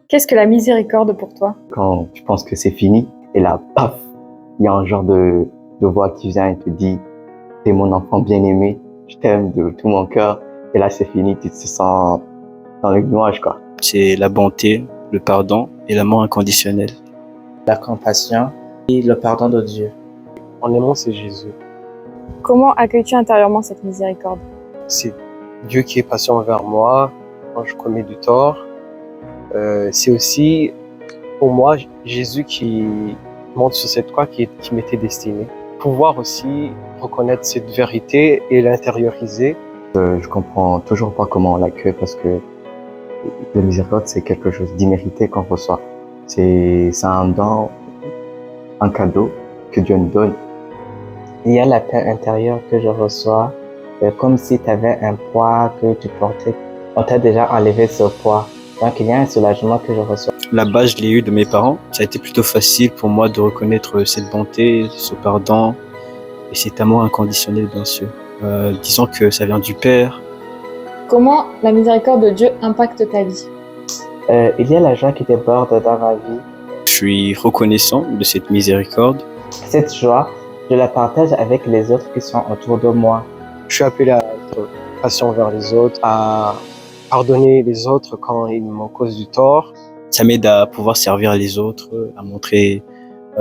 Qu'est-ce que la miséricorde pour toi? Quand tu penses que c'est fini, et là, paf, il y a un genre de voix qui vient et te dit, t'es mon enfant bien-aimé, je t'aime de tout mon cœur, et là c'est fini, tu te sens dans le nuage, quoi. C'est la bonté, le pardon et l'amour inconditionnel. La compassion et le pardon de Dieu. En aimant, c'est Jésus. Comment accueilles-tu intérieurement cette miséricorde? C'est Dieu qui est patient envers moi quand je commets du tort. C'est aussi, pour moi, Jésus qui monte sur cette croix qui m'était destiné. Pouvoir aussi reconnaître cette vérité et l'intérioriser. Je comprends toujours pas comment on l'accueille parce que la miséricorde, c'est quelque chose d'immérité qu'on reçoit. C'est un don, un cadeau que Dieu nous donne. Il y a la paix intérieure que je reçois, comme si tu avais un poids que tu portais. On t'a déjà enlevé ce poids. Donc il y a un soulagement que je reçois. La base, je l'ai eu de mes parents. Ça a été plutôt facile pour moi de reconnaître cette bonté, ce pardon et cet amour inconditionnel, bien sûr. Disons que ça vient du Père. Comment la miséricorde de Dieu impacte ta vie? Il y a la joie qui déborde dans ma vie. Je suis reconnaissant de cette miséricorde. Cette joie, je la partage avec les autres qui sont autour de moi. Je suis appelé à être patient envers les autres, à pardonner les autres quand ils m'en causent du tort. Ça m'aide à pouvoir servir les autres, à montrer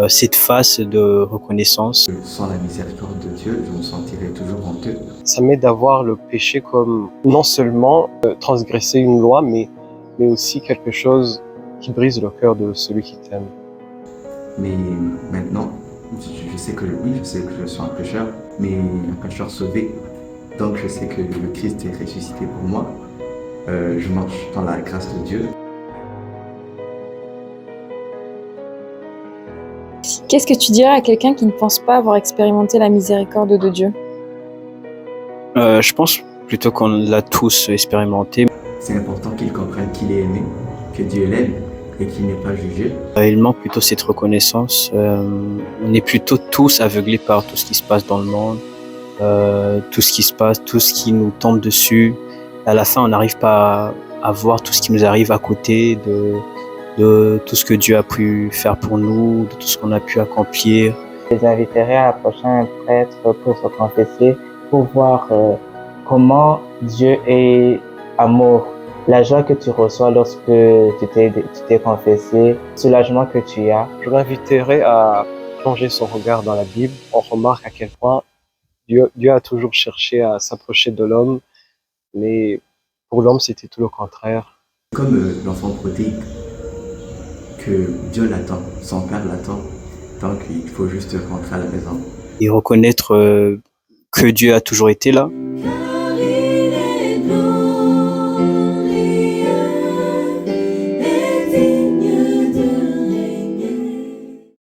cette face de reconnaissance. Sans la miséricorde de Dieu, je me sentirais toujours honteux. Ça m'aide à voir le péché comme non seulement transgresser une loi, mais aussi quelque chose qui brise le cœur de celui qui t'aime. Mais maintenant, je sais que oui, je sais que je suis un pécheur, mais un pécheur sauvé. Donc je sais que le Christ est ressuscité pour moi. Je marche dans la grâce de Dieu. Qu'est-ce que tu dirais à quelqu'un qui ne pense pas avoir expérimenté la miséricorde de Dieu? Je pense plutôt qu'on l'a tous expérimenté. C'est important qu'il comprenne qu'il est aimé, que Dieu l'aime et qu'il n'est pas jugé. Il manque plutôt cette reconnaissance. On est plutôt tous aveuglés par tout ce qui se passe dans le monde, tout ce qui se passe, tout ce qui nous tombe dessus. À la fin, on n'arrive pas à voir tout ce qui nous arrive à côté de tout ce que Dieu a pu faire pour nous, de tout ce qu'on a pu accomplir. Je les inviterai à approcher un prêtre pour se confesser, pour voir comment Dieu est amour. La joie que tu reçois lorsque tu t'es confessé, le soulagement que tu as. Je l'inviterai à plonger son regard dans la Bible. On remarque à quel point Dieu a toujours cherché à s'approcher de l'homme, mais pour l'homme, c'était tout le contraire. Comme l'enfant prodigue, que Dieu l'attend, son Père l'attend, donc il faut juste rentrer à la maison. Et reconnaître que Dieu a toujours été là.